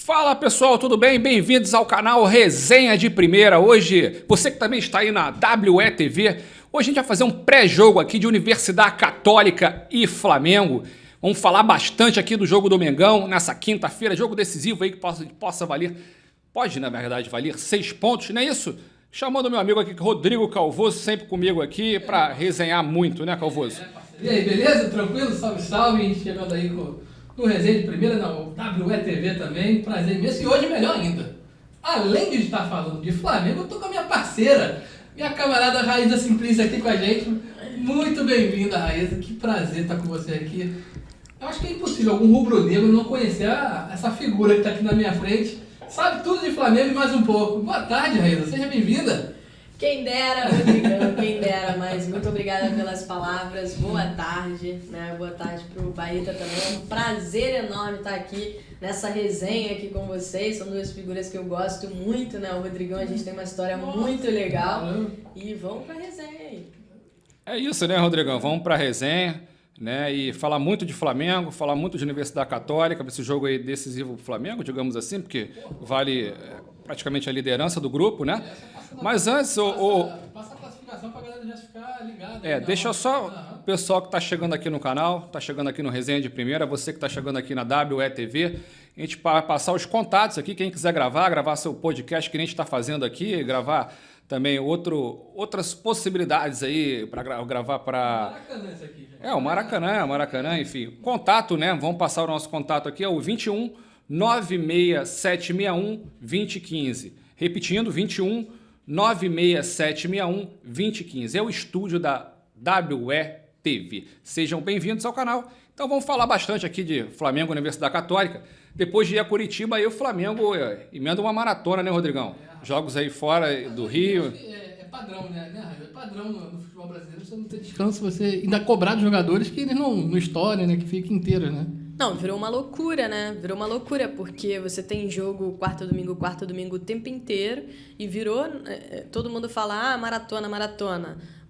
Fala pessoal, tudo bem? Bem-vindos ao canal Resenha de Primeira. Hoje, você que também está aí na WETV, hoje a gente vai fazer um pré-jogo aqui de Universidade Católica e Flamengo. Vamos falar bastante aqui do jogo do Mengão nessa quinta-feira, jogo decisivo aí que possa valer, pode na verdade valer 6 pontos, não é isso? Chamando meu amigo aqui, Rodrigo Calvoso, sempre comigo aqui para resenhar muito, né, Calvoso? E aí, beleza? Tranquilo? Salve, salve. Chegando aí no Resenha de Primeira, na WETV também. Prazer imenso. E hoje melhor ainda. Além de estar falando de Flamengo, eu tô com a minha parceira, minha camarada Raíza Simplício aqui com a gente. Muito bem-vinda, Raíza. Que prazer estar com você aqui. Eu acho que é impossível algum rubro-negro não conhecer essa figura que está aqui na minha frente. Sabe tudo de Flamengo e mais um pouco. Boa tarde, Raíza. Seja bem-vinda. Quem dera, Rodrigão, quem dera, mas muito obrigada pelas palavras, boa tarde, né? Boa tarde pro Baeta também, é um prazer enorme estar aqui nessa resenha aqui com vocês, são duas figuras que eu gosto muito, né? O Rodrigão, a gente tem uma história muito legal e vamos pra resenha aí. É isso, né, Rodrigão? Vamos pra resenha, né? E falar muito de Flamengo, falar muito de Universidade Católica, esse jogo aí decisivo pro Flamengo, digamos assim, porque vale praticamente a liderança do grupo, né? Mas antes, Passa a classificação pra galera já ficar ligada. Deixa só o pessoal que está chegando aqui no canal, está chegando aqui no Resenha de Primeira, você que está chegando aqui na WETV, a gente vai passar os contatos aqui, quem quiser gravar seu podcast que a gente está fazendo aqui, gravar também outras possibilidades aí para gravar para... Maracanã isso aqui. O Maracanã, enfim. Contato, né? Vamos passar o nosso contato aqui, é o 21 96761 2015. Repetindo, 21 96761 2015. É o estúdio da WETV. Sejam bem-vindos ao canal. Então vamos falar bastante aqui de Flamengo Universidade Católica. Depois de ir a Curitiba, aí o Flamengo emenda uma maratona, né, Rodrigão? Jogos aí fora do Rio. É padrão, né? É padrão no futebol brasileiro você não ter descanso, você ainda cobrar dos jogadores que eles não estouram, né? Que fica inteiro, né? Não, virou uma loucura, né? Virou uma loucura, porque você tem jogo quarta, domingo o tempo inteiro e virou... todo mundo fala, maratona.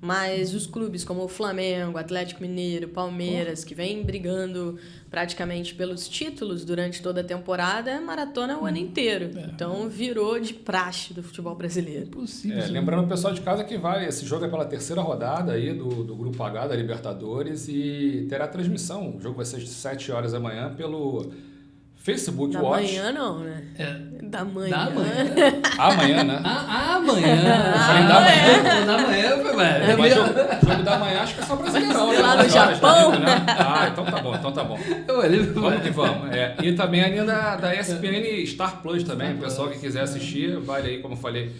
Mas os clubes como o Flamengo, Atlético Mineiro, Palmeiras, que vem brigando praticamente pelos títulos durante toda a temporada, maratona o ano inteiro. Então virou de praxe do futebol brasileiro. Possível. Lembrando o pessoal de casa que esse jogo é pela terceira rodada aí do Grupo H da Libertadores e terá transmissão. O jogo vai ser às 7 horas da manhã pelo Facebook da Watch. Da manhã não, né? Da manhã. Amanhã, né? Amanhã. Eu falei da manhã. Da manhã, velho. Mas o jogo da manhã acho que é só brasileirão, né? Lá no Japão. Né? Então tá bom. Vamos que vamos. E também a linha da ESPN Star Plus também. O pessoal que quiser assistir, vale aí, como eu falei,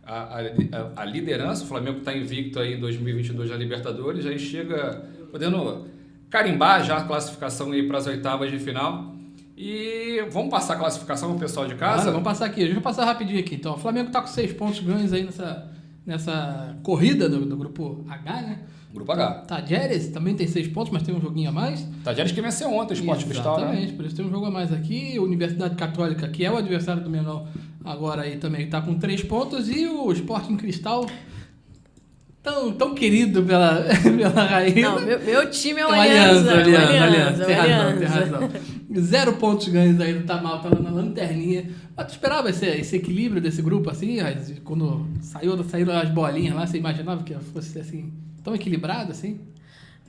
a liderança. O Flamengo está invicto aí em 2022 na Libertadores. Aí chega podendo carimbar já a classificação aí para as oitavas de final. E vamos passar a classificação pro pessoal de casa? Vamos passar aqui. Deixa eu passar rapidinho aqui. Então, o Flamengo está com 6 pontos ganhos aí nessa corrida do Grupo H, né? Grupo H. Tajeres também tem 6 pontos, mas tem um joguinho a mais. Tajeres que venceu ontem o Sport Cristal, né? Exatamente, por isso tem um jogo a mais aqui. Universidade Católica, que é o adversário do Mengão, agora aí também está com 3 pontos. E o Sporting Cristal, tão querido pela Raíza. Não, meu time é o Aliança. Aliança. Tem razão. 0 pontos ganhos aí do Tamal, tá lá na lanterninha. Mas tu esperava esse equilíbrio desse grupo assim, Raíza? Quando saíram as bolinhas lá, você imaginava que fosse assim, tão equilibrado assim?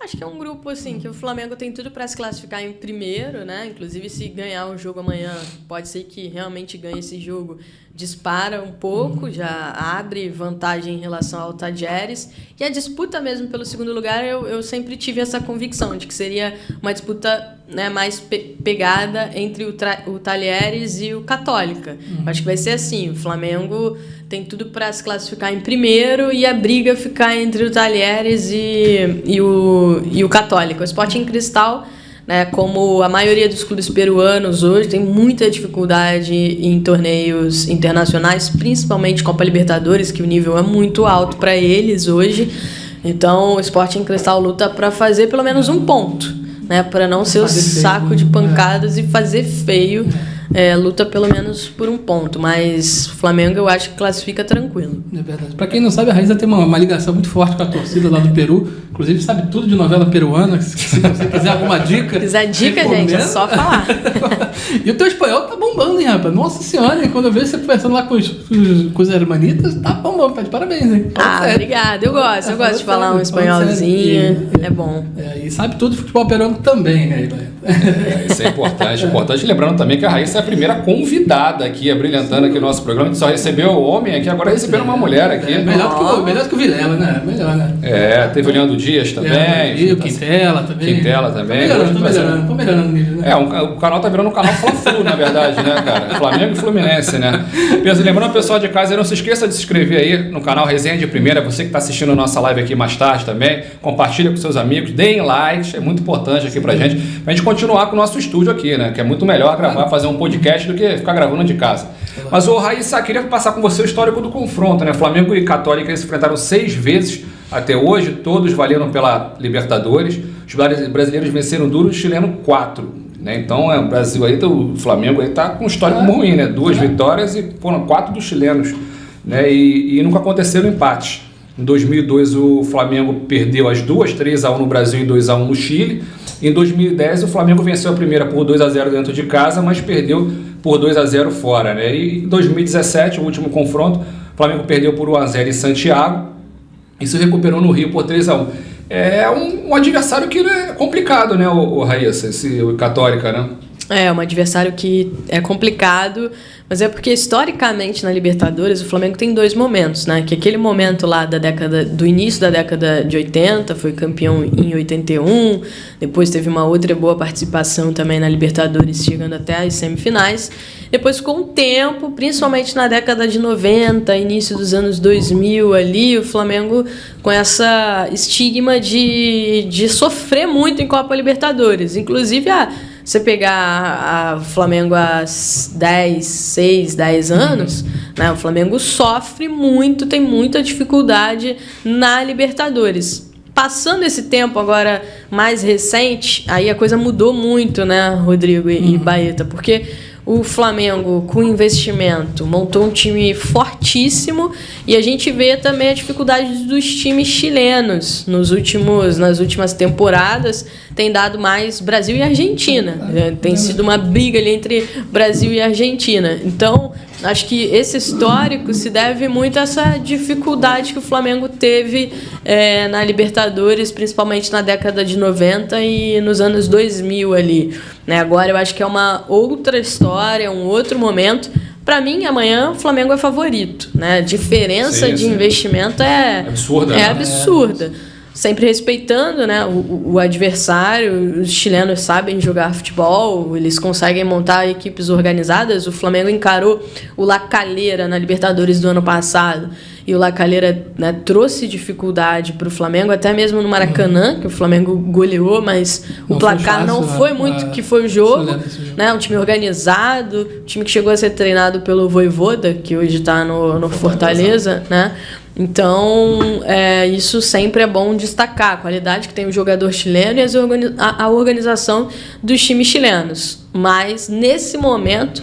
Acho que é um grupo assim que o Flamengo tem tudo para se classificar em primeiro, né? Inclusive, se ganhar o jogo amanhã, pode ser que realmente ganhe esse jogo, dispara um pouco, já abre vantagem em relação ao Tajeres. E a disputa mesmo pelo segundo lugar, eu sempre tive essa convicção de que seria uma disputa, né, mais pegada entre o Talheres e o Católica. Acho que vai ser assim, o Flamengo tem tudo para se classificar em primeiro e a briga ficar entre o Talheres e o Católica. O Sporting Cristal, né, como a maioria dos clubes peruanos hoje, tem muita dificuldade em torneios internacionais, principalmente Copa Libertadores, que o nível é muito alto para eles hoje. Então, o Sporting Cristal luta para fazer pelo menos um ponto, né, para não ser o saco de pancadas e fazer feio luta pelo menos por um ponto, mas o Flamengo eu acho que classifica tranquilo. É verdade. Pra quem não sabe, a Raíssa tem uma ligação muito forte com a torcida lá do Peru, inclusive sabe tudo de novela peruana, se você quiser alguma dica. Se quiser dica, gente, é só falar. E o teu espanhol tá bombando, hein, rapaz? Nossa senhora, quando eu vejo você conversando lá com os hermanitas, tá bombando, tá de parabéns, hein? Obrigada, eu gosto de falar um espanholzinho, é bom. E sabe tudo de futebol peruano também, né, velho? Isso é importante. Lembrando também que a Raíssa é a primeira convidada aqui, brilhantando aqui o nosso programa. A gente só recebeu o homem aqui, agora recebendo uma mulher aqui. Melhor que o Vilela, né? Melhor, né? Teve o Leandro Dias também. O Quintela também. Tô melhorando o nível, né? O canal tá virando um canal Fla-Flu, na verdade, né, cara? Flamengo e Fluminense, né? Lembrando o pessoal de casa, não se esqueça de se inscrever aí no canal Resenha de Primeira. Você que tá assistindo a nossa live aqui mais tarde também, compartilha com seus amigos, deem likes, é muito importante aqui pra gente continuar com o nosso estúdio aqui, né? Que é muito melhor gravar, fazer um podcast do que ficar gravando de casa. Mas, Raíssa, queria passar com você o histórico do confronto, né? Flamengo e Católica se enfrentaram 6 vezes até hoje, todos valeram pela Libertadores. Os brasileiros venceram duro, o chileno 4. Né? Então, o Brasil aí, o Flamengo aí tá com um histórico ruim, né? 2 vitórias e foram 4 dos chilenos, né? E nunca aconteceram empates. Em 2002, o Flamengo perdeu as duas, 3-1 no Brasil e 2-1 no Chile. Em 2010, o Flamengo venceu a primeira por 2-0 dentro de casa, mas perdeu por 2-0 fora. Né? E em 2017, o último confronto, o Flamengo perdeu por 1-0 em Santiago e se recuperou no Rio por 3-1. É um adversário que é complicado, né, o Raíssa, o Católica, né? É um adversário que é complicado, mas é porque historicamente na Libertadores o Flamengo tem 2 momentos, né? Que aquele momento lá do início da década de 80, foi campeão em 81, depois teve uma outra boa participação também na Libertadores, chegando até as semifinais. Depois, com o tempo, principalmente na década de 90, início dos anos 2000 ali, o Flamengo com essa estigma de sofrer muito em Copa Libertadores. Inclusive, você pegar o Flamengo há 10 anos, né, o Flamengo sofre muito, tem muita dificuldade na Libertadores. Passando esse tempo agora mais recente, aí a coisa mudou muito, né, Rodrigo e Baeta, porque o Flamengo, com investimento, montou um time fortíssimo e a gente vê também a dificuldade dos times chilenos. Nas últimas temporadas, tem dado mais Brasil e Argentina. Tem sido uma briga ali entre Brasil e Argentina. Então, acho que esse histórico se deve muito a essa dificuldade que o Flamengo teve na Libertadores, principalmente na década de 90 e nos anos 2000 ali. Né? Agora eu acho que é uma outra história, um outro momento. Para mim, amanhã o Flamengo é favorito. Né? A diferença de investimento é absurda. Absurda. Sempre respeitando, né, o adversário. Os chilenos sabem jogar futebol, eles conseguem montar equipes organizadas. O Flamengo encarou o La Calera na Libertadores do ano passado e o La Calera, né, trouxe dificuldade para o Flamengo, até mesmo no Maracanã, que o Flamengo goleou, mas o placar não foi muito que foi o jogo. Né, um time organizado, um time que chegou a ser treinado pelo Vojvoda, que hoje está no Fortaleza, né? Então, isso sempre é bom destacar, a qualidade que tem o jogador chileno e a organização dos times chilenos. Mas, nesse momento,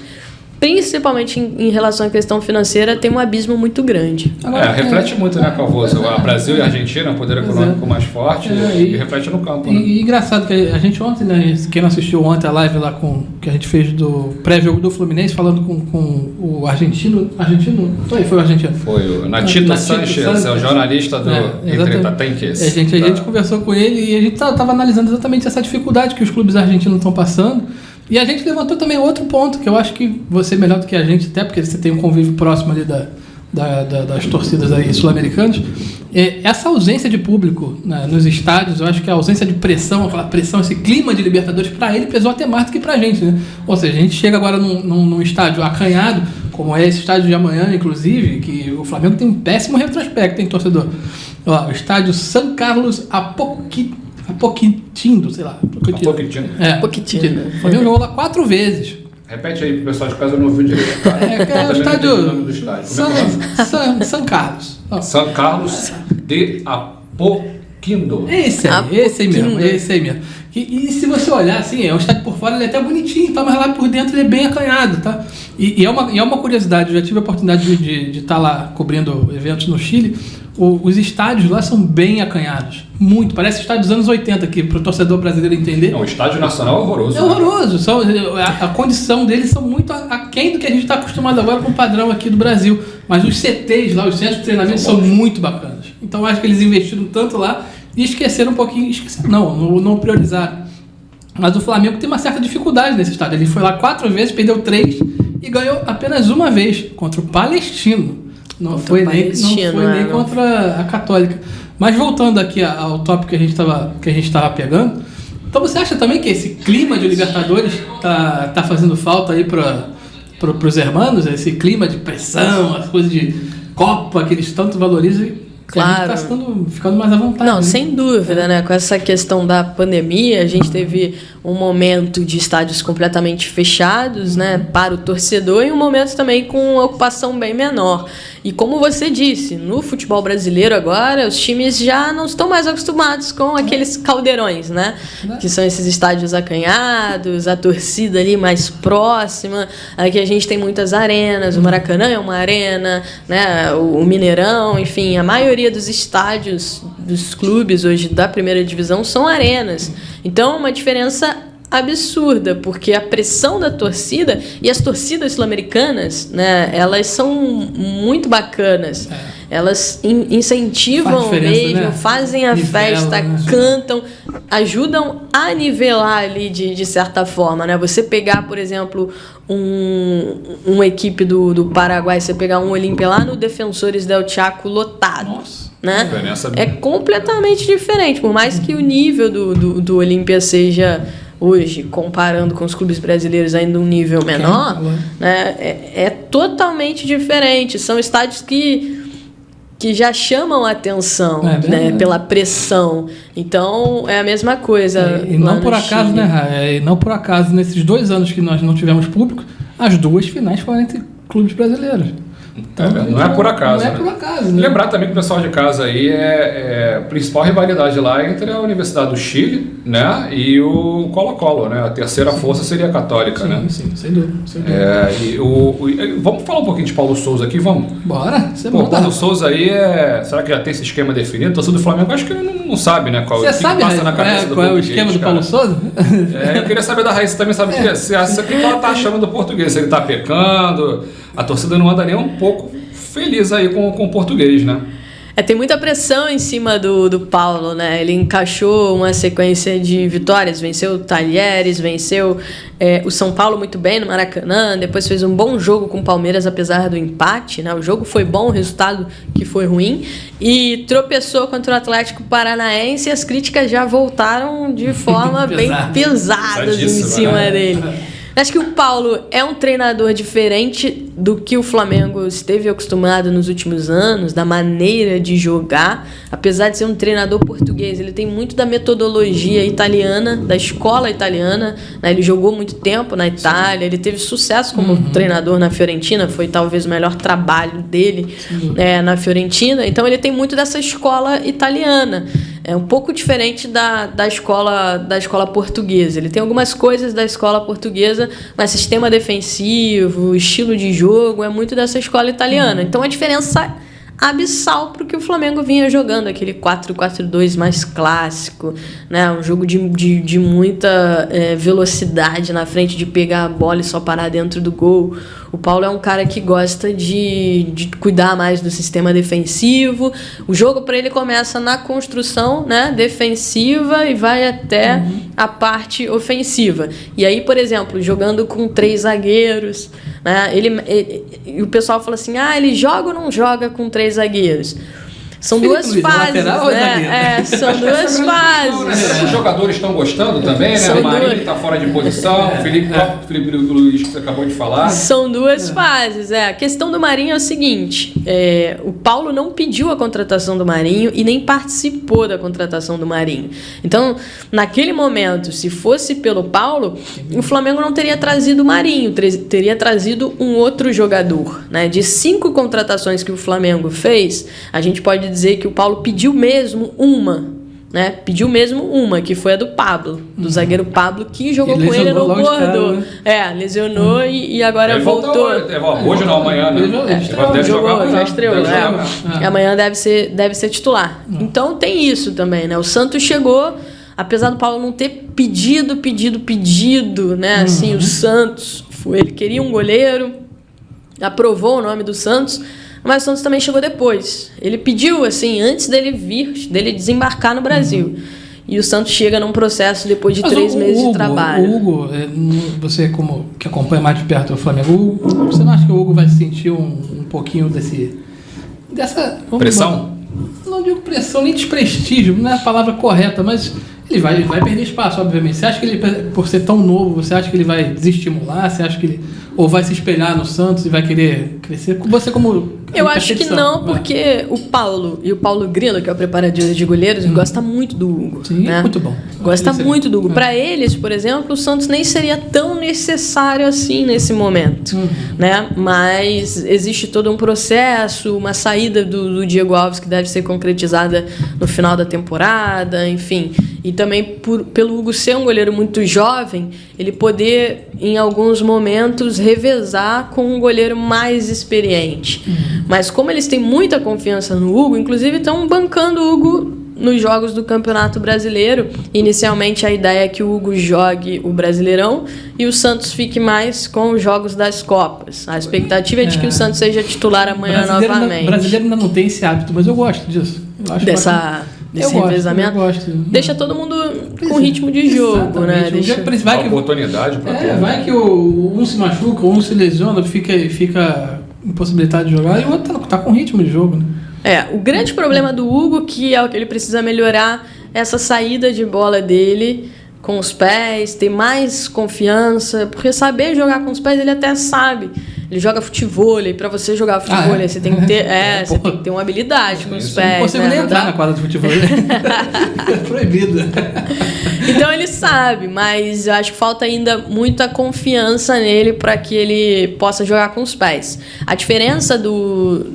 principalmente em relação à questão financeira, tem um abismo muito grande. Reflete muito, né, Calvoso? O Brasil e a Argentina, poder econômico mais forte e reflete no campo. Né? E engraçado que a gente ontem, né, quem não assistiu ontem a live lá que a gente fez do pré-jogo do Fluminense, falando com o argentino. Foi o argentino. Foi o Natito Sánchez, é o jornalista do Entretatenques. A gente conversou com ele e a gente estava analisando exatamente essa dificuldade que os clubes argentinos estão passando. E a gente levantou também outro ponto, que eu acho que você é melhor do que a gente, até porque você tem um convívio próximo ali das torcidas aí sul-americanas. Essa ausência de público, né, nos estádios, eu acho que a ausência de pressão, aquela pressão, esse clima de Libertadores, para ele pesou até mais do que para a gente. Né? Ou seja, a gente chega agora num estádio acanhado, como é esse estádio de amanhã, inclusive, que o Flamengo tem um péssimo retrospecto, hein, torcedor? O estádio San Carlos Apoquindo, sei lá. Apoquindo. O Flamengo jogou lá 4 vezes. Repete aí pro pessoal de casa, eu não ouviu direito. É o estádio San Carlos. San Carlos de Apoquindo. Esse aí mesmo. E se você olhar, assim, o estádio por fora ele é até bonitinho, tá, mas lá por dentro ele é bem acanhado, tá? E é uma curiosidade, eu já tive a oportunidade de estar lá cobrindo eventos no Chile. Os estádios lá são bem acanhados. Muito. Parece estádio dos anos 80 aqui, para o torcedor brasileiro entender. Não, o estádio nacional é horroroso. É horroroso. A condição deles são muito aquém do que a gente está acostumado agora com o padrão aqui do Brasil. Mas os CTs lá, os centros de treinamento, são muito bacanas. Então eu acho que eles investiram tanto lá e esqueceram um pouquinho. Não priorizaram. Mas o Flamengo tem uma certa dificuldade nesse estádio. Ele foi lá 4 vezes, perdeu 3 e ganhou apenas uma vez contra o Palestino. Não foi nem contra a Católica. Mas voltando aqui ao tópico que a gente estava pegando, então você acha também que esse clima de Libertadores tá fazendo falta aí para os hermanos? Esse clima de pressão, as coisas de Copa que eles tanto valorizam? Claro. A gente está ficando mais à vontade. Não, né? sem dúvida, né? Com essa questão da pandemia, a gente teve um momento de estádios completamente fechados, né, para o torcedor, e um momento também com ocupação bem menor. E como você disse, no futebol brasileiro agora, os times já não estão mais acostumados com aqueles caldeirões, né? Que são esses estádios acanhados, a torcida ali mais próxima. Aqui a gente tem muitas arenas, o Maracanã é uma arena, né? O Mineirão, enfim, a maioria dos estádios dos clubes hoje da primeira divisão são arenas. Então, uma diferença absurda, porque a pressão da torcida e as torcidas sul-americanas, né, elas são muito bacanas. Elas incentivam mesmo, né? Fazem a festa, né? Cantam, ajudam a nivelar ali de certa forma, né? Você pegar, por exemplo, uma equipe do Paraguai, você pegar um Olímpia lá no Defensores del Chaco lotado. Nossa. Né? É completamente diferente, por mais que o nível do Olímpia seja hoje, comparando com os clubes brasileiros, ainda um nível menor, né? É totalmente diferente. São estádios que já chamam a atenção, né? Pela pressão. Então, é a mesma coisa. E não por acaso, Chile, né? E não por acaso, nesses 2 anos que nós não tivemos público, as 2 finais foram entre clubes brasileiros. Então, não é por acaso. Não é por acaso, né? Lembrar também que o pessoal de casa aí a principal rivalidade lá é entre a Universidade do Chile, né, e o Colo-Colo, né? A terceira força seria a Católica, sim, né? Sim, sem dúvida. Vamos falar um pouquinho de Paulo Souza aqui, vamos? Bora. Paulo Souza aí será que já tem esse esquema definido? O torcedor do Flamengo acho que não sabe, né? Você sabe, passa na cabeça qual é o esquema do Paulo Souza? Eu queria saber da Raíssa também, sabe o que ela tá achando do português, se ele tá pecando, a torcida não anda nem um pouco feliz aí com o português, né? Tem muita pressão em cima do Paulo, né? Ele encaixou uma sequência de vitórias, venceu o Talheres, venceu o São Paulo muito bem no Maracanã, depois fez um bom jogo com o Palmeiras, apesar do empate, né? O jogo foi bom, o resultado que foi ruim, e tropeçou contra o Atlético Paranaense, e as críticas já voltaram de forma bem pesadas em cima dele. Acho que o Paulo é um treinador diferente do que o Flamengo esteve acostumado nos últimos anos, da maneira de jogar. Apesar de ser um treinador português, ele tem muito da metodologia italiana, da escola italiana, né? Ele jogou muito tempo na Itália, ele teve sucesso como treinador na Fiorentina, foi talvez o melhor trabalho dele na Fiorentina. Então ele tem muito dessa escola italiana. É um pouco diferente da escola portuguesa. Ele tem algumas coisas da escola portuguesa, mas sistema defensivo, estilo de jogo, é muito dessa escola italiana. Então a diferença abissal para o que o Flamengo vinha jogando, aquele 4-4-2 mais clássico, né? Um jogo de muita velocidade na frente, de pegar a bola e só parar dentro do gol. O Paulo é um cara que gosta de cuidar mais do sistema defensivo. O jogo para ele começa na construção, né, defensiva e vai até a parte ofensiva. E aí, por exemplo, jogando com 3 zagueiros, né, e o pessoal fala assim, ele joga ou não joga com 3 zagueiros? São duas fases, né? São duas fases. Os jogadores estão gostando também, né? O Marinho está fora de posição, o Felipe Luiz, que você acabou de falar. São duas fases. A questão do Marinho é o seguinte, o Paulo não pediu a contratação do Marinho e nem participou da contratação do Marinho. Então, naquele momento, se fosse pelo Paulo, o Flamengo não teria trazido o Marinho, teria trazido um outro jogador, né? De 5 contratações que o Flamengo fez, a gente pode dizer que o Paulo pediu mesmo uma, né? Pediu mesmo uma, que foi a do Pablo, do zagueiro Pablo, que jogou com ele no Bordeaux. Lesionou e agora ele voltou. Hoje não, amanhã, né? Já estreou. Amanhã deve ser titular. Então tem isso também, né? O Santos chegou, apesar do Paulo não ter pedido, né? Assim, o Santos, ele queria um goleiro, aprovou o nome do Santos, mas o Santos também chegou depois. Ele pediu, assim, antes dele desembarcar no Brasil. E o Santos chega num processo depois de 3 meses de trabalho. O Hugo, você como que acompanha mais de perto o Flamengo, você não acha que o Hugo vai sentir um pouquinho dessa pressão? Não digo pressão, nem desprestígio, não é a palavra correta, mas ele vai perder espaço, obviamente. Você acha que ele, por ser tão novo, você acha que ele vai desestimular? Você acha que ele ou vai se espelhar no Santos e vai querer crescer? Você como... Eu acho que não, porque o Paulo Grilo, que é o preparador de goleiros, gosta muito do Hugo. Sim, né? Muito bom. Gosta muito do Hugo. Para eles, por exemplo, o Santos nem seria tão necessário assim nesse momento. Né? Mas existe todo um processo, uma saída do Diego Alves que deve ser concretizada no final da temporada, enfim. E também pelo Hugo ser um goleiro muito jovem, ele poder, em alguns momentos, revezar com um goleiro mais experiente. Mas como eles têm muita confiança no Hugo, inclusive estão bancando o Hugo nos jogos do Campeonato Brasileiro. Inicialmente a ideia é que o Hugo jogue o Brasileirão e o Santos fique mais com os jogos das Copas. A expectativa é de que o Santos seja titular amanhã novamente. O brasileiro ainda não tem esse hábito, mas eu gosto disso. Eu acho desse revezamento. Eu gosto. Deixa todo mundo com ritmo de jogo, né? Vai que oportunidade para todo. Vai que um se machuca, um se lesiona, fica impossibilitado de jogar, e o outro tá com ritmo de jogo, né? O grande problema do Hugo, que é o que ele precisa melhorar, é essa saída de bola dele com os pés, ter mais confiança, porque saber jogar com os pés ele até sabe. Ele joga futevôlei, pra você jogar futevôlei você tem que ter, você tem que ter uma habilidade com os pés. Não consigo nem entrar na quadra de futevôlei. É proibido. Então ele sabe, mas eu acho que falta ainda muita confiança nele para que ele possa jogar com os pés. A diferença do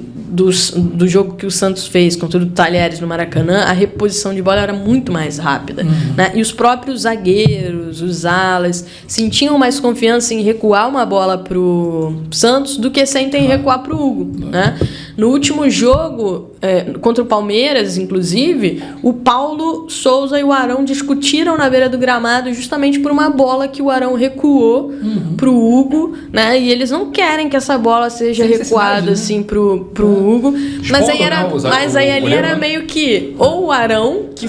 jogo que o Santos fez contra o Talheres no Maracanã, a reposição de bola era muito mais rápida. Né? E os próprios zagueiros, os alas, sentiam mais confiança em recuar uma bola pro Santos do que sentem recuar pro Hugo. Né? No último jogo, contra o Palmeiras, inclusive, o Paulo Souza e o Arão discutiram na beira do gramado justamente por uma bola que o Arão recuou pro Hugo, né? E eles não querem que essa bola seja recuada assim pro Hugo. Mas aí ali era meio que ou o Arão, que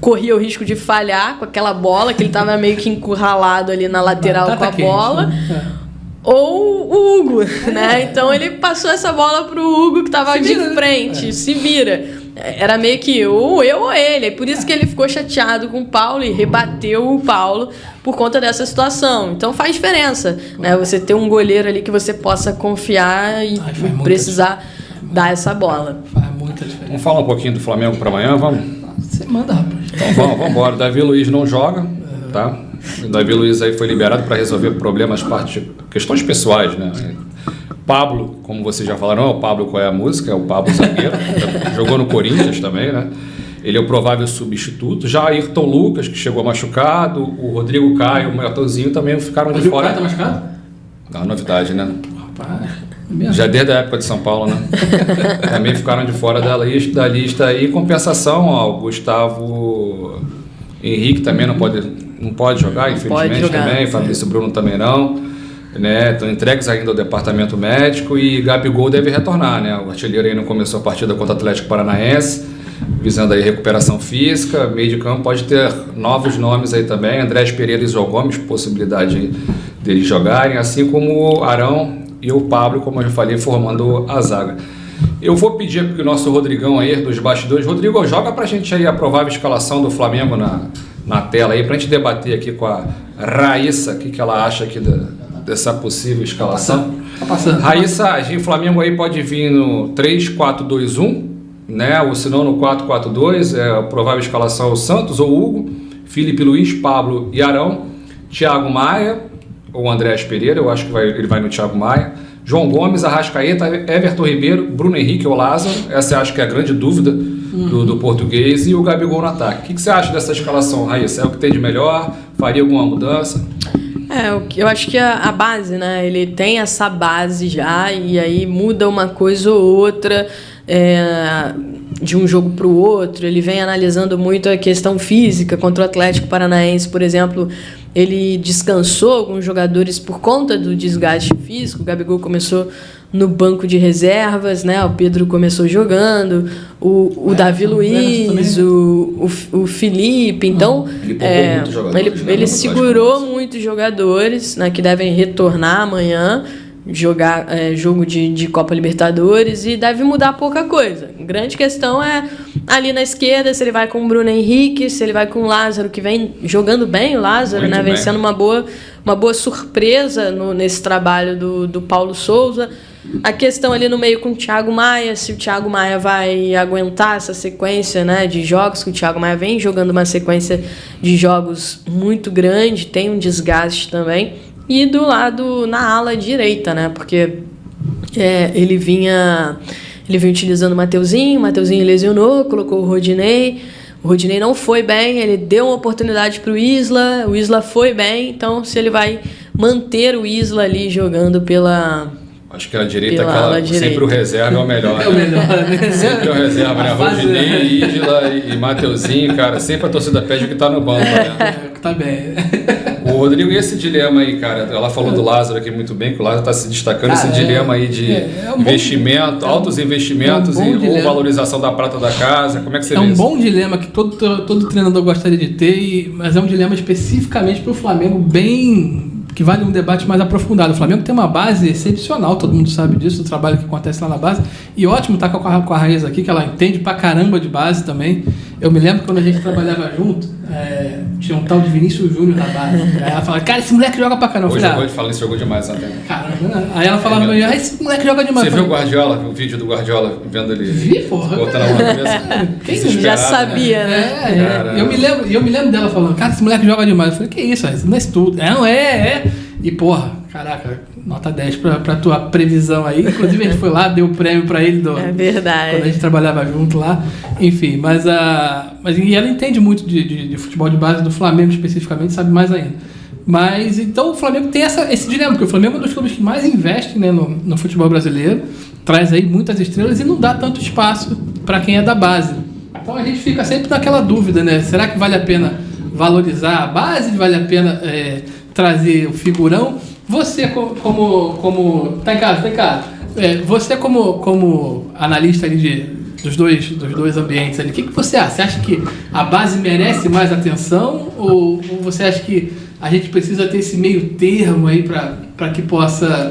corria o risco de falhar com aquela bola, que ele tava meio que encurralado ali na lateral com a bola. Ou o Hugo, né? Então ele passou essa bola pro Hugo, que tava de frente, se vira. Era meio que ou eu ou ele. É por isso que ele ficou chateado com o Paulo e rebateu o Paulo por conta dessa situação. Então faz diferença, né? Você ter um goleiro ali que você possa confiar e precisar dar essa bola. Faz muita diferença. Vamos falar um pouquinho do Flamengo para amanhã, vamos? Você manda, rapaz. Então vamos embora. Davi Luiz não joga, tá? O Davi Luiz aí foi liberado para resolver problemas, questões pessoais, né? Pablo, como vocês já falaram, o Pablo qual é a música? É o Pablo zagueiro, jogou no Corinthians também, né? Ele é o provável substituto. Já Ayrton Lucas, que chegou machucado, o Rodrigo Caio, o Matozinho também ficaram de fora. O Caio tá machucado? É uma novidade, né? Rapaz, já desde a época de São Paulo, né? Também ficaram de fora da lista aí. Em compensação, o Gustavo Henrique também não pode jogar, infelizmente também. Fabrício Bruno também não. Né? Estão entregues ainda ao departamento médico e Gabigol deve retornar, né? O artilheiro aí não começou a partida contra o Atlético Paranaense, visando aí recuperação física. Meio de campo pode ter novos nomes aí também, Andrés Pereira e João Gomes, possibilidade aí deles jogarem, assim como o Arão e o Pablo, como eu já falei, formando a zaga. Eu vou pedir para o nosso Rodrigão aí, dos bastidores. Rodrigo, joga para a gente aí a provável escalação do Flamengo na tela aí, para a gente debater aqui com a Raíssa, o que ela acha aqui dessa possível escalação. Tá passando. Raíssa, o Flamengo aí pode vir no 3-4-2-1, né? Ou se não no 4-4-2, a provável escalação é o Santos ou Hugo, Felipe Luiz, Pablo e Arão, Thiago Maia ou Andrés Pereira, eu acho que ele vai no Thiago Maia, João Gomes, Arrascaeta, Everton Ribeiro, Bruno Henrique ou Lázaro, essa eu acho que é a grande dúvida do Português e o Gabigol no ataque. O que você acha dessa escalação, Raíssa? É o que tem de melhor? Faria alguma mudança? Eu acho que a base, né? Ele tem essa base já e aí muda uma coisa ou outra de um jogo para o outro. Ele vem analisando muito a questão física contra o Atlético Paranaense, por exemplo. Ele descansou alguns jogadores por conta do desgaste físico. O Gabigol começou no banco de reservas, né? O Pedro começou jogando, o Davi Luiz, o Felipe. Então, ele segurou muitos jogadores, né, que devem retornar amanhã, jogar jogo de Copa Libertadores, e deve mudar pouca coisa. A grande questão é ali na esquerda, se ele vai com o Bruno Henrique, se ele vai com o Lázaro, que vem jogando bem, o Lázaro, muito, né, vem sendo uma boa surpresa nesse trabalho do Paulo Souza. A questão ali no meio com o Thiago Maia, se o Thiago Maia vai aguentar essa sequência, né, de jogos, que o Thiago Maia vem jogando uma sequência de jogos muito grande, tem um desgaste também. E do lado, na ala direita, né, porque ele vinha utilizando o Mateuzinho lesionou, colocou o Rodinei não foi bem, ele deu uma oportunidade para o Isla foi bem, então se ele vai manter o Isla ali jogando pela... Acho que a direita, sempre o reserva é o melhor. É o melhor, né? Sempre o reserva, né? Rodinei, Isla e Mateuzinho, cara. Sempre a torcida pede o que tá no banco, né? Tá bem. O Rodrigo, e esse dilema aí, cara? Ela falou do Lázaro aqui muito bem, que o Lázaro tá se destacando, esse dilema aí de investimento, altos investimentos ou valorização da prata da casa. Como é que você vê isso? É um bom dilema que todo treinador gostaria de ter, mas é um dilema especificamente para o Flamengo, que vale um debate mais aprofundado. O Flamengo tem uma base excepcional, todo mundo sabe disso, o trabalho que acontece lá na base. E ótimo estar com a Raíssa aqui, que ela entende pra caramba de base também. Eu me lembro que quando a gente trabalhava junto, tinha um tal de Vinícius Júnior na base. Aí ela falava, cara, esse moleque joga pra caramba. Hoje fala, esse jogou demais ontem. Caramba, aí ela falava pra mim, esse moleque joga demais. Você viu o Guardiola, o vídeo do Guardiola vendo ele? Vi, porra. Botando a mão na cabeça. Quem já sabia, né? Eu me lembro dela falando, cara, esse moleque joga demais. Eu falei, que isso, isso não é estudo. E porra, caraca, nota 10 pra tua previsão aí. Inclusive a gente foi lá, deu o prêmio pra ele é verdade. Quando a gente trabalhava junto lá. Enfim, mas e ela entende muito de futebol de base do Flamengo especificamente, sabe mais ainda. Mas então o Flamengo tem esse dilema, porque o Flamengo é um dos clubes que mais investe, né, no futebol brasileiro, traz aí muitas estrelas e não dá tanto espaço para quem é da base. Então a gente fica sempre naquela dúvida, né? Será que vale a pena valorizar a base? Vale a pena trazer o figurão? Você como tá em casa. Você como analista ali dos dois ambientes ali, o que você acha? Você acha que a base merece mais atenção ou você acha que a gente precisa ter esse meio termo aí para que possa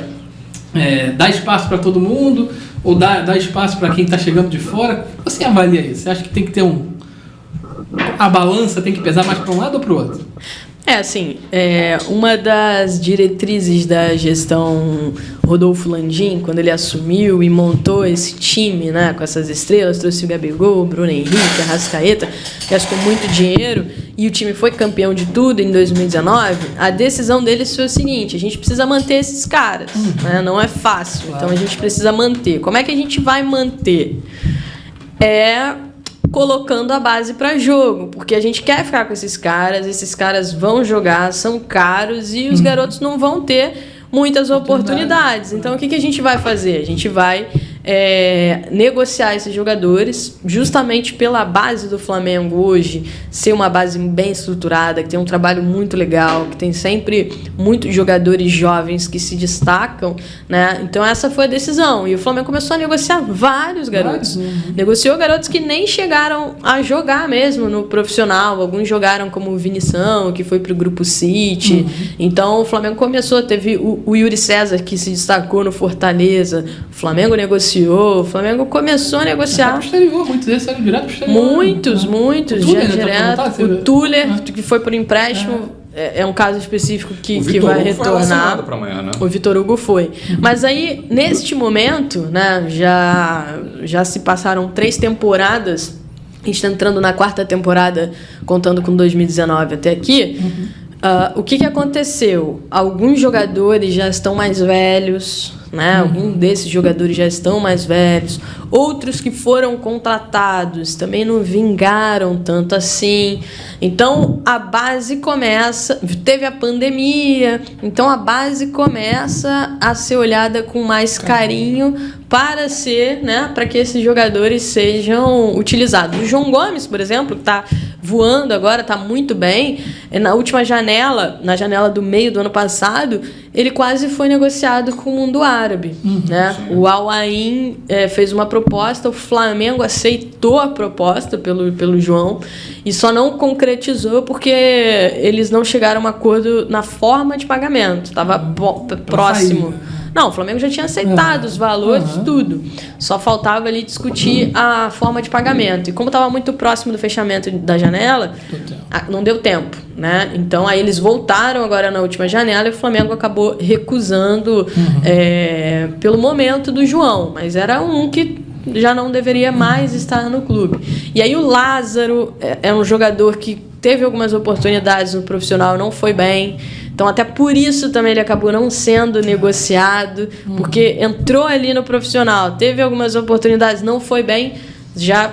dar espaço para todo mundo ou dar espaço para quem está chegando de fora? O que você avalia isso? Você acha que tem que ter a balança tem que pesar mais para um lado ou para o outro? Uma das diretrizes da gestão Rodolfo Landim, quando ele assumiu e montou esse time, né, com essas estrelas, trouxe o Gabigol, o Bruno Henrique, a Arrascaeta, gastou muito dinheiro e o time foi campeão de tudo em 2019, a decisão deles foi o seguinte: a gente precisa manter esses caras, né, não é fácil, então a gente precisa manter. Como é que a gente vai manter? Colocando a base para jogo, porque a gente quer ficar com esses caras vão jogar, são caros e os garotos não vão ter muitas oportunidades. Então o que a gente vai fazer? A gente vai negociar esses jogadores justamente pela base do Flamengo hoje ser uma base bem estruturada, que tem um trabalho muito legal, que tem sempre muitos jogadores jovens que se destacam, né? Então essa foi a decisão e o Flamengo começou a negociar vários garotos. Negociou garotos que nem chegaram a jogar mesmo no profissional, alguns jogaram como o Vinição, que foi pro Grupo City. Então o Flamengo teve o Yuri César, que se destacou no Fortaleza, o Flamengo negociou, o Flamengo começou a negociar. Muitos deles saíram direto pro exterior. Muitos, já direto. O Tuller, que foi por empréstimo, é um caso específico que vai retornar. Pra amanhã, né? O Vitor Hugo foi. Mas aí, neste momento, né, já se passaram 3 temporadas, a gente está entrando na 4ª temporada, contando com 2019 até aqui. O que aconteceu? Alguns jogadores já estão mais velhos, né? Alguns desses jogadores já estão mais velhos. Outros que foram contratados também não vingaram tanto assim. Então, a base começa... Teve a pandemia, então a base começa a ser olhada com mais carinho para ser, né? Para que esses jogadores sejam utilizados. O João Gomes, por exemplo, que está voando agora, está muito bem. Na última janela, na janela do meio do ano passado, ele quase foi negociado com o mundo árabe. Né? O Al Ain fez uma proposta, o Flamengo aceitou a proposta pelo João e só não concretizou porque eles não chegaram a um acordo na forma de pagamento. Estava próximo. Não, o Flamengo já tinha aceitado os valores, tudo. Só faltava ali discutir a forma de pagamento. E como estava muito próximo do fechamento da janela, não deu tempo, né? Então, aí eles voltaram agora na última janela e o Flamengo acabou recusando pelo momento do João. Mas era um que já não deveria mais estar no clube. E aí o Lázaro é um jogador que teve algumas oportunidades no profissional, não foi bem. Então, até por isso também ele acabou não sendo negociado, porque entrou ali no profissional, teve algumas oportunidades, não foi bem, já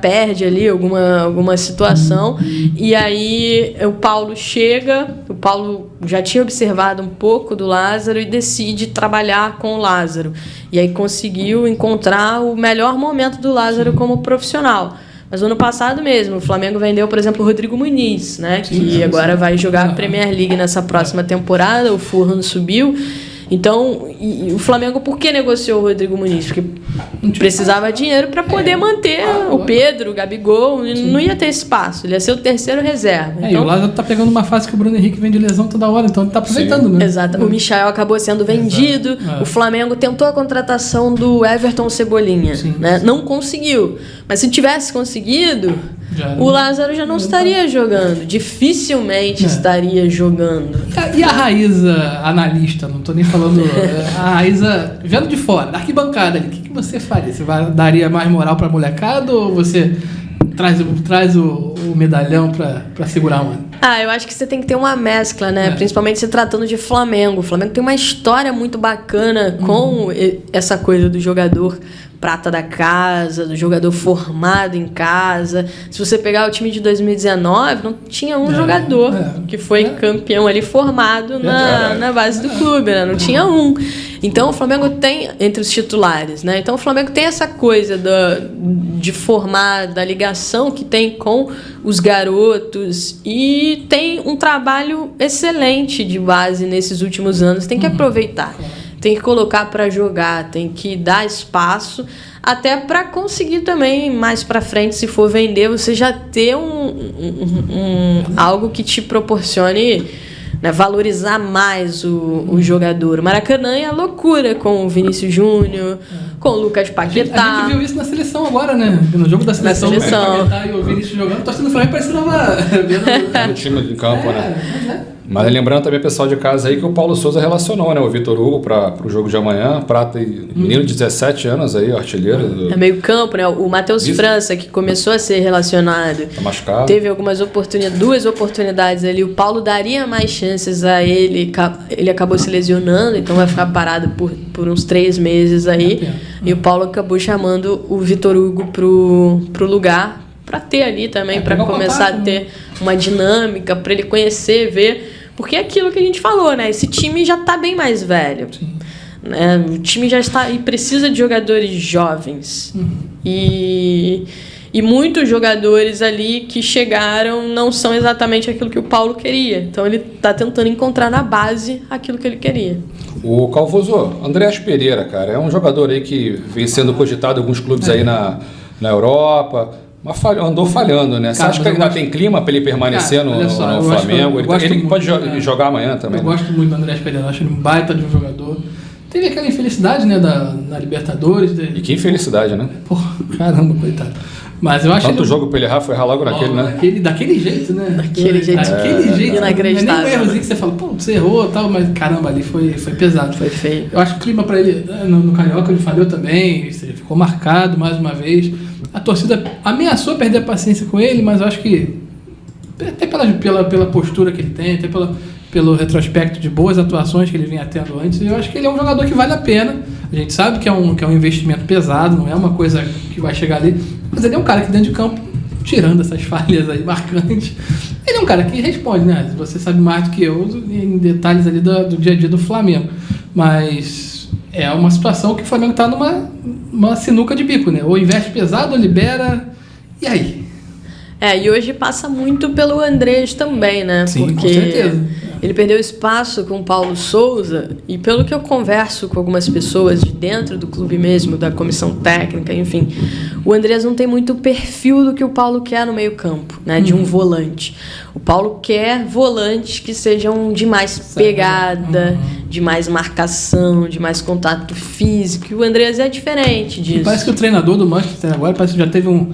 perde ali alguma situação. E aí o Paulo chega, o Paulo já tinha observado um pouco do Lázaro e decide trabalhar com o Lázaro. E aí conseguiu encontrar o melhor momento do Lázaro como profissional. Mas no ano passado mesmo, o Flamengo vendeu, por exemplo, o Rodrigo Muniz, né? Que agora vai jogar a Premier League nessa próxima temporada, o Fulham subiu. Então, o Flamengo, por que negociou o Rodrigo Muniz? Porque precisava de dinheiro para poder manter o Pedro, o Gabigol, não ia ter espaço, ele ia ser o terceiro reserva. Então, e o Lázaro tá pegando uma fase que o Bruno Henrique vem de lesão toda hora, então ele tá aproveitando, né? Exato. O Michael acabou sendo vendido, o Flamengo tentou a contratação do Everton Cebolinha, né? Não conseguiu. Mas se tivesse conseguido, o Lázaro já não estaria jogando, dificilmente estaria jogando. E a Raíza analista, não tô nem falando, a Raíza vendo de fora, da arquibancada ali, o que você faria? Você daria mais moral pra molecada ou você traz o medalhão pra segurar uma? Eu acho que você tem que ter uma mescla, né? Principalmente se tratando de Flamengo. O Flamengo tem uma história muito bacana com essa coisa do jogador prata da casa, do jogador formado em casa. Se você pegar o time de 2019, não tinha um jogador que foi campeão ali formado na base do clube, né? Não tinha um. Então o Flamengo tem, entre os titulares, né? Então o Flamengo tem essa coisa de formar, da ligação que tem com os garotos e tem um trabalho excelente de base nesses últimos anos. Tem que aproveitar. Tem que colocar para jogar, tem que dar espaço, até para conseguir também, mais para frente, se for vender, você já ter algo que te proporcione, né, valorizar mais o jogador. O Maracanã é a loucura com o Vinícius Júnior, com o Lucas Paquetá. A gente viu isso na seleção agora, né? No jogo da seleção. Na seleção. O Paquetá e o Vinícius jogando, torcendo o Flamengo, parece que tava vendo o time de campo, né? Mas lembrando também, pessoal de casa aí, que o Paulo Souza relacionou, né, o Vitor Hugo para o jogo de amanhã. Prata e menino de 17 anos aí, artilheiro. É meio campo, né? O Matheus França, que começou a ser relacionado. Tá machucado. Teve duas oportunidades ali. O Paulo daria mais chances a ele. Ele acabou se lesionando, então vai ficar parado por uns 3 meses aí. E o Paulo acabou chamando o Vitor Hugo pro lugar, para ter ali também, para começar a ter uma dinâmica, para ele conhecer, ver. Porque é aquilo que a gente falou, né? Esse time já tá bem mais velho. Né? O time já está e precisa de jogadores jovens. E muitos jogadores ali que chegaram não são exatamente aquilo que o Paulo queria. Então ele tá tentando encontrar na base aquilo que ele queria. O Calvoso, Andreas Pereira, cara, é um jogador aí que vem sendo cogitado em alguns clubes aí na Europa. Mas andou falhando, né? Você acha que ainda tem clima para ele permanecer no Flamengo? Ele pode jogar amanhã também. Eu gosto muito do Andreas Pereira, acho ele um baita de um jogador. Teve aquela infelicidade, né, na Libertadores. E que infelicidade, né? Porra, caramba, coitado. Mas eu acho tanto jogo pra ele errar, foi errar logo naquele, né? Daquele jeito, né? Daquele jeito inacreditável. Não é nem um errozinho que você fala, pô, você errou e tal, mas caramba, ali foi pesado. Foi feio. Eu acho que o clima pra ele, no Carioca, ele falhou também, ficou marcado mais uma vez. A torcida ameaçou perder a paciência com ele, mas eu acho que até pela postura que ele tem, até pelo retrospecto de boas atuações que ele vinha tendo antes. Eu acho que ele é um jogador que vale a pena. A gente sabe que é um investimento pesado, não é uma coisa que vai chegar ali, mas ele é um cara que dentro de campo, tirando essas falhas aí marcantes, ele é um cara que responde, né? Você sabe mais do que eu em detalhes ali do dia a dia do Flamengo. Mas é uma situação que o Flamengo está numa sinuca de bico, né? Ou investe pesado, ou libera. E aí? E hoje passa muito pelo Andrés também, né? Sim, porque com certeza. Ele perdeu espaço com o Paulo Souza, e pelo que eu converso com algumas pessoas de dentro do clube mesmo, da comissão técnica, enfim, o Andrés não tem muito o perfil do que o Paulo quer no meio-campo, né? De um volante. O Paulo quer volantes que sejam de mais pegada, de mais marcação, de mais contato físico. E o Andrés é diferente disso. E parece que o treinador do Manchester agora parece que já teve um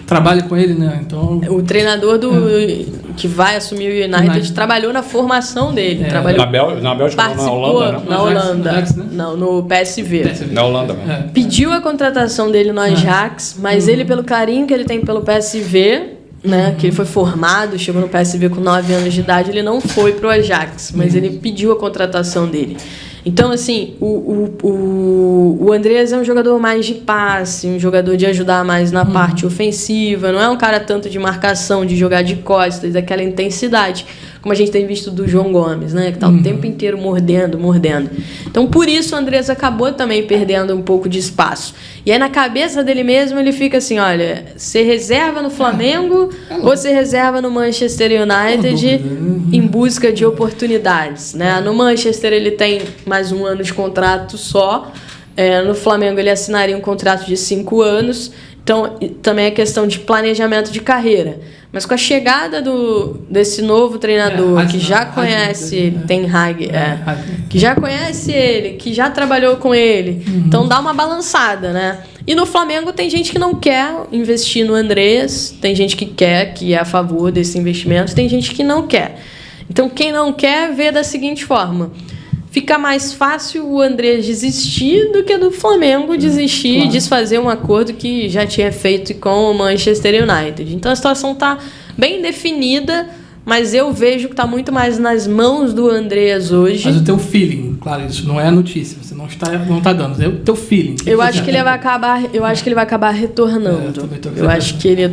trabalho com ele, né? Então, o treinador que vai assumir o United trabalhou na formação dele. Trabalhou, na Bélgica, na Holanda, né? Na Holanda. Ajax, né? Não, no PSV. Na Holanda, né? Pediu a contratação dele no Ajax, mas ele, pelo carinho que ele tem pelo PSV, né, que ele foi formado, chegou no PSV com 9 anos de idade, ele não foi pro Ajax, mas ele pediu a contratação dele. Então, assim, o Andrés é um jogador mais de passe, um jogador de ajudar mais na parte ofensiva, não é um cara tanto de marcação, de jogar de costas, daquela intensidade, como a gente tem visto do João Gomes, né, que tá o tempo inteiro mordendo. Então, por isso, o Andrés acabou também perdendo um pouco de espaço. E aí, na cabeça dele mesmo, ele fica assim, olha, você reserva no Flamengo ou você reserva no Manchester United em busca de oportunidades, né? No Manchester, ele tem mais 1 ano de contrato só. No Flamengo, ele assinaria um contrato de 5 anos. Então, também é questão de planejamento de carreira. Mas com a chegada desse novo treinador, que já conhece Ten Hag, que já conhece ele, que já trabalhou com ele, então dá uma balançada, né? E no Flamengo tem gente que não quer investir no Andrés, tem gente que quer, que é a favor desse investimento, tem gente que não quer. Então, quem não quer, vê da seguinte forma: fica mais fácil o Andrés desistir do que do Flamengo desistir e desfazer um acordo que já tinha feito com o Manchester United. Então a situação está bem definida, mas eu vejo que está muito mais nas mãos do Andrés hoje. Mas o teu feeling, claro, isso não é notícia, você não está dando, é o teu feeling. Eu acho que ele vai acabar retornando. Eu acho que ele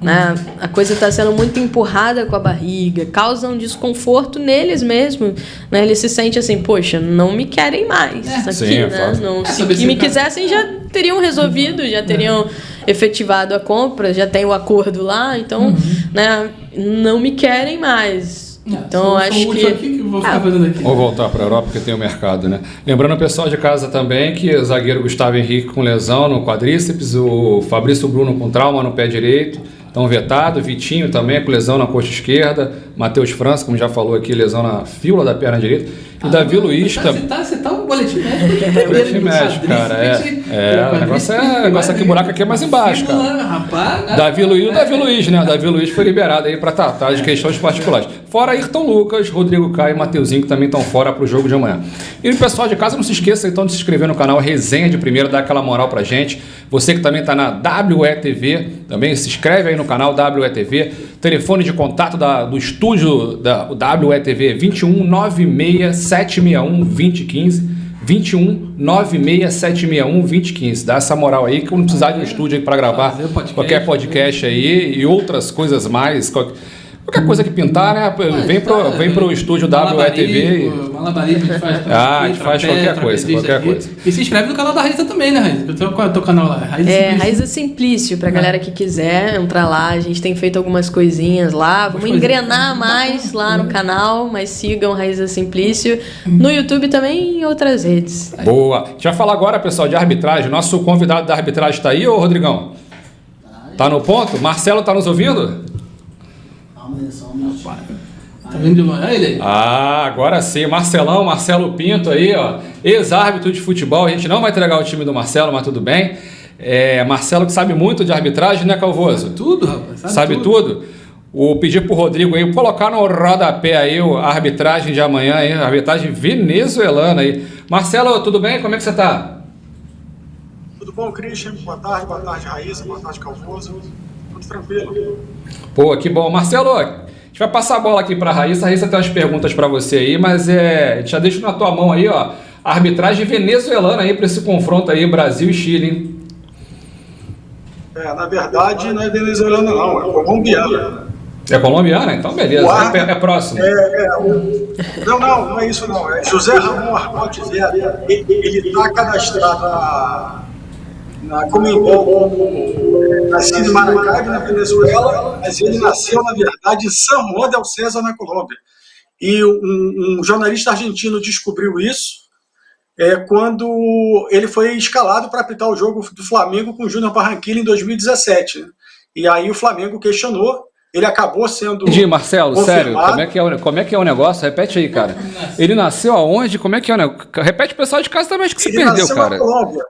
né, a coisa está sendo muito empurrada com a barriga, causa um desconforto neles mesmo, né? Ele se sente assim, poxa, não me querem mais aqui, sim, né? Se me quisessem, já teriam resolvido, já teriam efetivado a compra, já tem o acordo lá, então, né, não me querem mais. Então, acho que vou ficar fazendo aqui. Vou voltar para a Europa porque tem o mercado, né? Lembrando o pessoal de casa também que o zagueiro Gustavo Henrique com lesão no quadríceps, o Fabrício Bruno com trauma no pé direito, estão vetado, Vitinho também com lesão na coxa esquerda, Matheus França, como já falou aqui, lesão na fíbula da perna direita, e o Davi Luiz também. Você tá o boletim médico. Boletim médico, cara, o negócio aqui, o buraco aqui é mais embaixo, cara. Rapaz, Davi Luiz, né? Davi Luiz foi liberado aí para tratar de questões particulares. Fora Ayrton Lucas, Rodrigo Caio e Mateuzinho, que também estão fora para o jogo de amanhã. E o pessoal de casa, não se esqueça então de se inscrever no canal Resenha de Primeira, dá aquela moral pra gente. Você que também está na WETV, também se inscreve aí no canal WETV. Telefone de contato do estúdio da WETV 21 96 761 2015. 21 96 761 2015. Dá essa moral aí, que eu não precisar de um estúdio aí para gravar qualquer podcast aí e outras coisas mais. Qualquer coisa que pintar, né? Vem pro estúdio WETV. Malabarismo, a gente faz qualquer coisa. E se inscreve no canal da Raíza também, né, Raíza? Qual é o teu canal lá? Raíza Simplício, pra galera que quiser entrar lá. A gente tem feito algumas coisinhas lá. Vamos engrenar mais lá no canal, mas sigam Raíza Simplício. No YouTube também e em outras redes. Boa. A gente vai falar agora, pessoal, de arbitragem. Nosso convidado da arbitragem tá aí, ô Rodrigão? Tá no ponto? Marcelo tá nos ouvindo? Tá vendo de longe? Olha ele aí. Agora sim, Marcelo Pinto aí, ó, ex-árbitro de futebol. A gente não vai entregar o time do Marcelo, mas tudo bem. Marcelo que sabe muito de arbitragem, né, Calvoso? Tudo, rapaz. Sabe tudo? Vou pedir pro Rodrigo aí colocar no rodapé aí a arbitragem de amanhã, aí, a arbitragem venezuelana aí. Marcelo, tudo bem? Como é que você tá? Tudo bom, Christian? Boa tarde, Raíssa, boa tarde, Calvoso. Muito tranquilo. Pô, que bom. Marcelo, a gente vai passar a bola aqui para a Raíssa. A Raíssa tem umas perguntas para você aí, mas já deixo na tua mão aí, ó, a arbitragem venezuelana aí para esse confronto aí, Brasil e Chile, hein? Na verdade, não é venezuelana, não, é colombiana. É colombiana? Então beleza, é próximo. Não é isso não. É José Ramon Argote Vera. Ele está cadastrado na Conmebol como nascido em Maracaibo, na Venezuela, mas ele nasceu, na verdade, em San Juan del César, na Colômbia. E um jornalista argentino descobriu isso quando ele foi escalado para apitar o jogo do Flamengo com o Júnior Barranquilla em 2017. Né? E aí o Flamengo questionou, ele acabou sendo Entendi, Marcelo, sério, confirmado. como é que é o negócio? Repete aí, cara. Ele nasceu aonde? Como é que é o negócio? Repete o pessoal de casa também, acho que se perdeu, cara. Na Colômbia.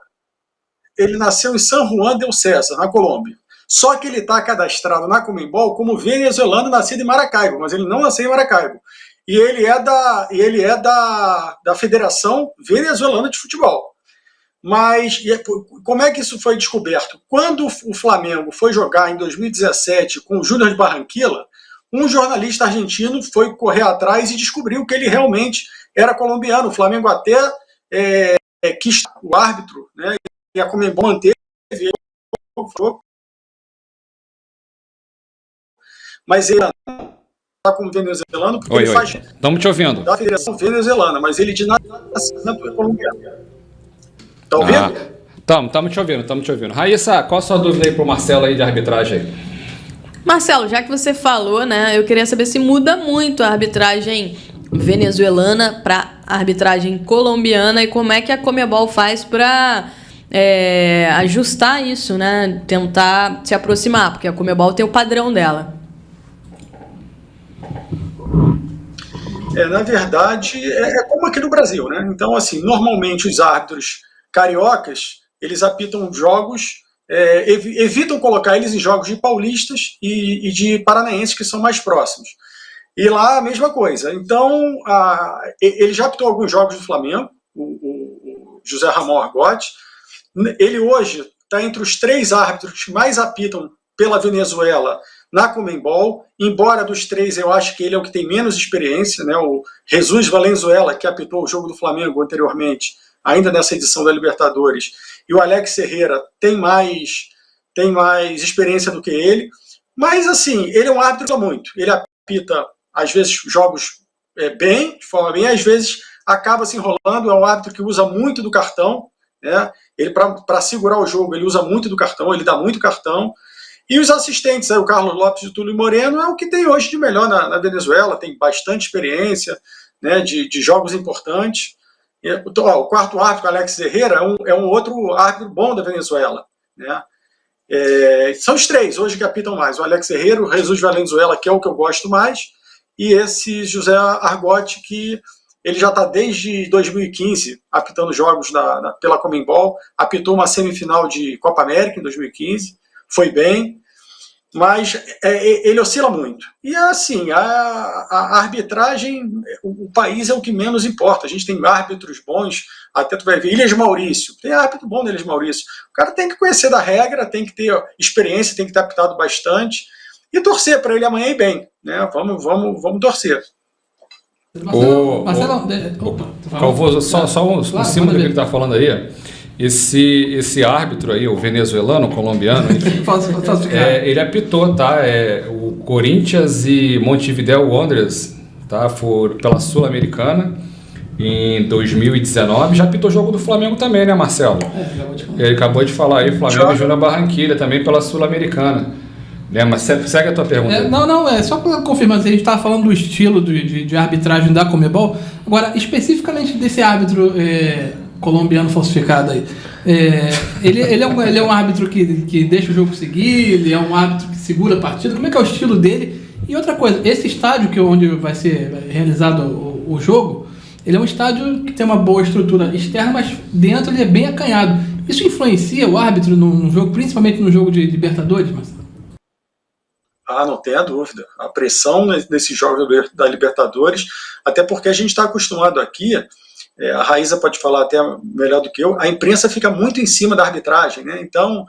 Ele nasceu em San Juan del César, na Colômbia. Só que ele está cadastrado na Conmebol como venezuelano nascido em Maracaibo, mas ele não nasceu em Maracaibo. E ele é da Federação Venezuelana de Futebol. Mas como é que isso foi descoberto? Quando o Flamengo foi jogar em 2017 com o Júnior de Barranquilla, um jornalista argentino foi correr atrás e descobriu que ele realmente era colombiano. O Flamengo até quis o árbitro, né? E a Conmebol manteve ele, mas ele está como venezuelano porque ele faz estamos te ouvindo. Da Federação Venezuelana, mas ele de nascimento é colombiano. Tá ouvindo? Estamos te ouvindo. Raíssa, qual a sua dúvida aí pro Marcelo aí de arbitragem aí? Marcelo, já que você falou, né, eu queria saber se muda muito a arbitragem venezuelana para a arbitragem colombiana e como é que a Conmebol faz para ajustar isso, né, tentar se aproximar, porque a Conmebol tem o padrão dela. Na verdade, é como aqui no Brasil, né? Então, assim, normalmente os árbitros cariocas, eles apitam jogos, evitam colocar eles em jogos de paulistas e de paranaenses que são mais próximos. E lá a mesma coisa. Então, ele já apitou alguns jogos do Flamengo, o José Ramon Argote. Ele hoje está entre os 3 árbitros que mais apitam pela Venezuela na Conmebol, embora dos 3 eu acho que ele é o que tem menos experiência, né? O Jesus Valenzuela, que apitou o jogo do Flamengo anteriormente, ainda nessa edição da Libertadores, e o Alex Ferreira tem mais experiência do que ele, mas assim, ele é um árbitro que atua muito, ele apita às vezes jogos de forma bem, às vezes acaba se enrolando, é um árbitro que usa muito do cartão, né? Ele para segurar o jogo, ele usa muito do cartão, ele dá muito cartão. E os assistentes, o Carlos Lopes e o Túlio Moreno, é o que tem hoje de melhor na Venezuela, tem bastante experiência, né, de jogos importantes. O quarto árbitro, Alex Herrera, é um outro árbitro bom da Venezuela. Né? São os 3 hoje que apitam mais, o Alex Herrera, o Jesus Valenzuela, que é o que eu gosto mais, e esse José Argote, que ele já está desde 2015 apitando jogos pela Conmebol, apitou uma semifinal de Copa América em 2015, foi bem, mas ele oscila muito. E assim, a arbitragem, o país é o que menos importa. A gente tem árbitros bons, até tu vai ver, Ilhas Maurício, tem árbitro bom na Ilhas Maurício. O cara tem que conhecer da regra, tem que ter experiência, tem que ter apitado bastante, e torcer para ele amanhã ir bem. Né? Vamos torcer. Marcelo, Calvoso, só em cima do que ele está falando aí, esse árbitro aí, o venezuelano, colombiano, enfim, ele apitou, tá? O Corinthians e Montevideo Wanderers, tá? Pela Sul-Americana em 2019. Já apitou o jogo do Flamengo também, né, Marcelo? Ele acabou de falar aí, Flamengo e Júnior Barranquilla também pela Sul-Americana. Né? Mas segue a tua pergunta. Só para confirmar, a gente estava falando do estilo de arbitragem da Conmebol. Agora, especificamente desse árbitro colombiano falsificado aí. Ele é um árbitro que deixa o jogo seguir, ele é um árbitro que segura a partida. Como é que é o estilo dele? E outra coisa, esse estádio onde vai ser realizado o jogo, ele é um estádio que tem uma boa estrutura externa, mas dentro ele é bem acanhado. Isso influencia o árbitro no jogo, principalmente no jogo de Libertadores, Marcelo? Não tenha dúvida. A pressão nesses jogos da Libertadores, até porque a gente está acostumado aqui, a Raíssa pode falar até melhor do que eu, a imprensa fica muito em cima da arbitragem, né? Então,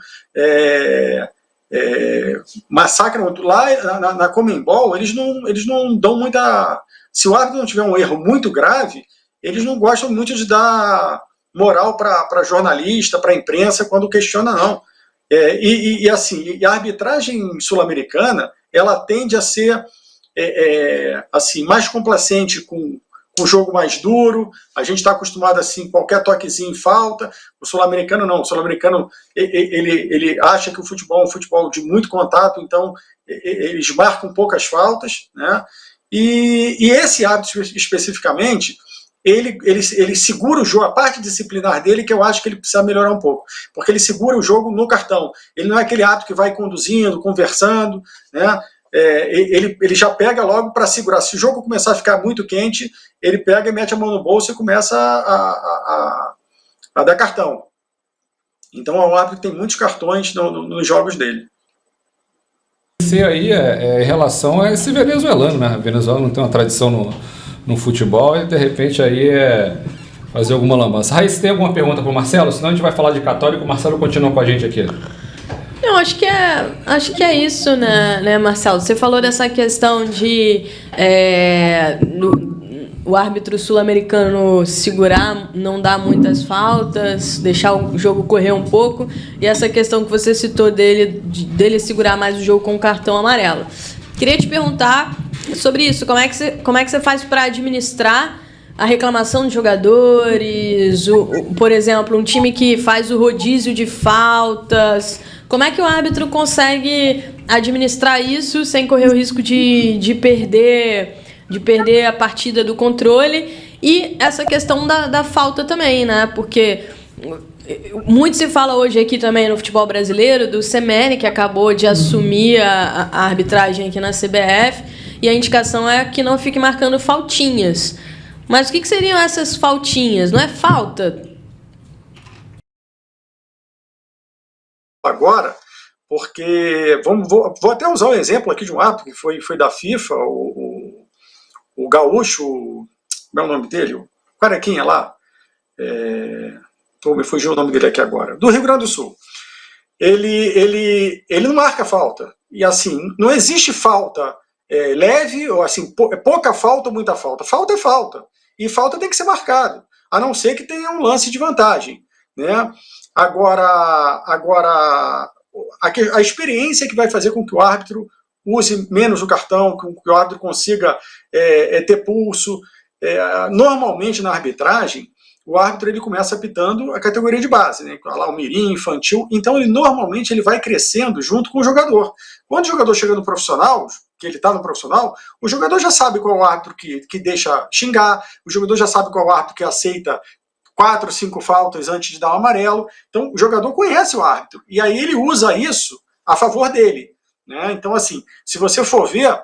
massacram lá na Conmebol, eles não dão muita... Se o árbitro não tiver um erro muito grave, eles não gostam muito de dar moral para jornalista, para imprensa, quando questiona, não. Assim, a arbitragem sul-americana, ela tende a ser assim, mais complacente com o jogo mais duro. A gente está acostumado assim, qualquer toquezinho falta. O sul-americano não. O sul-americano ele acha que o futebol é um futebol de muito contato, então eles marcam poucas faltas, né? E esse árbitro especificamente, ele segura o jogo, a parte disciplinar dele, que eu acho que ele precisa melhorar um pouco, porque ele segura o jogo no cartão. Ele não é aquele árbitro que vai conduzindo, conversando, né? Ele já pega logo para segurar. Se o jogo começar a ficar muito quente, ele pega e mete a mão no bolso e começa a dar cartão. Então é um árbitro que tem muitos cartões nos jogos dele. Esse aí em relação a esse venezuelano, né? A Venezuela não tem uma tradição no futebol e de repente aí fazer alguma lambança. Raíssa, tem alguma pergunta para o Marcelo? Senão a gente vai falar de Católico. O Marcelo continua com a gente aqui. Eu acho que é isso, né, Marcelo? Você falou dessa questão de o árbitro sul-americano segurar, não dar muitas faltas, deixar o jogo correr um pouco, e essa questão que você citou dele segurar mais o jogo com o cartão amarelo. Queria te perguntar sobre isso. Como é que você faz para administrar a reclamação de jogadores? Por exemplo, um time que faz o rodízio de faltas. Como é que o árbitro consegue administrar isso sem correr o risco de perder a partida do controle? E essa questão da falta também, né? Porque muito se fala hoje aqui também no futebol brasileiro do Semene, que acabou de assumir a arbitragem aqui na CBF, e a indicação é que não fique marcando faltinhas. Mas o que seriam essas faltinhas? Não é falta? Agora, porque vou até usar um exemplo aqui de um árbitro que foi da FIFA, o gaúcho, como é o nome dele? O carequinha lá, me fugiu o nome dele aqui agora, do Rio Grande do Sul. Ele não marca falta, e assim, não existe falta leve, ou assim, pouca falta ou muita falta. Falta é falta, e falta tem que ser marcado, a não ser que tenha um lance de vantagem, né? Agora a experiência que vai fazer com que o árbitro use menos o cartão, com que o árbitro consiga ter pulso. Normalmente na arbitragem, o árbitro ele começa apitando a categoria de base, né? Lá o mirim, infantil, então normalmente ele vai crescendo junto com o jogador. Quando o jogador chega no profissional, que ele está no profissional, o jogador já sabe qual é o árbitro que deixa xingar, o jogador já sabe qual é o árbitro que aceita 4, 5 faltas antes de dar um amarelo. Então o jogador conhece o árbitro, e aí ele usa isso a favor dele, né? Então assim, se você for ver,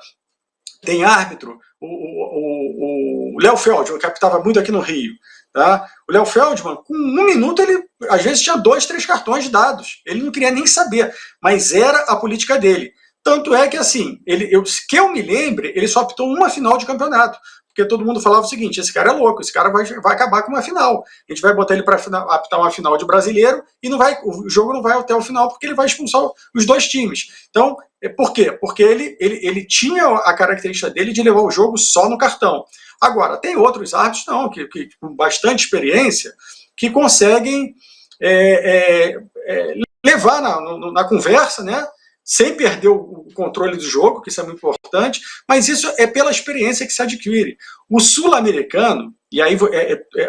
tem árbitro, o Léo Feldman, que apitava muito aqui no Rio, tá? O Léo Feldman, com 1 minuto, ele às vezes tinha 2, 3 cartões dados, ele não queria nem saber, mas era a política dele. Tanto é que assim, que eu me lembre, ele só apitou uma final de campeonato, porque todo mundo falava o seguinte: esse cara é louco, esse cara vai acabar com uma final. A gente vai botar ele para apitar uma final de brasileiro e o jogo não vai até o final, porque ele vai expulsar os 2 times. Então, por quê? Porque ele tinha a característica dele de levar o jogo só no cartão. Agora, tem outros árbitros não, que com bastante experiência, que conseguem levar na conversa, né? Sem perder o controle do jogo, que isso é muito importante, mas isso é pela experiência que se adquire. O sul-americano, e aí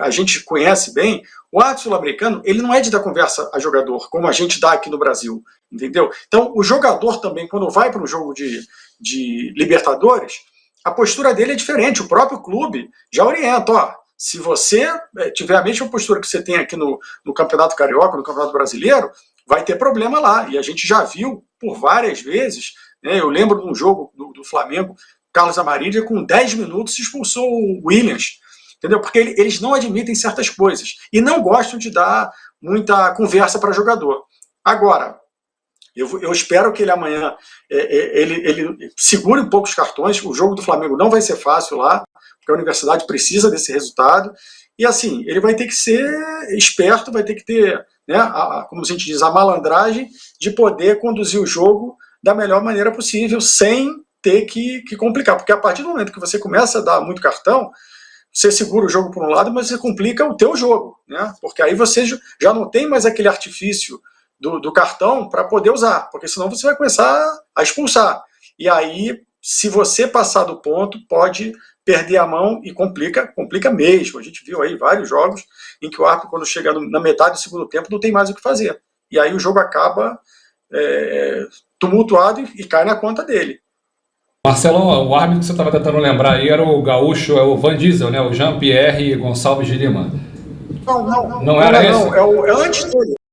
a gente conhece bem, o árbitro sul-americano, ele não é de dar conversa a jogador, como a gente dá aqui no Brasil, entendeu? Então, o jogador também, quando vai para um jogo de Libertadores, a postura dele é diferente, o próprio clube já orienta, ó, se você tiver a mesma postura que você tem aqui no Campeonato Carioca, no Campeonato Brasileiro, vai ter problema lá, e a gente já viu por várias vezes, né? Eu lembro de um jogo do Flamengo, Carlos Amarília, com 10 minutos expulsou o Williams, entendeu? Porque eles não admitem certas coisas, e não gostam de dar muita conversa para jogador. Agora, Eu espero que ele amanhã ele segure um pouco os cartões. O jogo do Flamengo não vai ser fácil lá, porque a Universidade precisa desse resultado. E assim, ele vai ter que ser esperto, vai ter que ter, né, como a gente diz, a malandragem de poder conduzir o jogo da melhor maneira possível, sem ter que complicar. Porque a partir do momento que você começa a dar muito cartão, você segura o jogo por um lado, mas você complica o teu jogo, né? Porque aí você já não tem mais aquele artifício do cartão para poder usar, porque senão você vai começar a expulsar. E aí, se você passar do ponto, pode perder a mão e complica mesmo. A gente viu aí vários jogos em que o árbitro, quando chega na metade do segundo tempo, não tem mais o que fazer. E aí o jogo acaba tumultuado e cai na conta dele. Marcelão, o árbitro que você estava tentando lembrar aí era o gaúcho, é o Van Diesel, né? O Jean-Pierre Gonçalves de Lima. Não Não era esse? Não, é antes dele.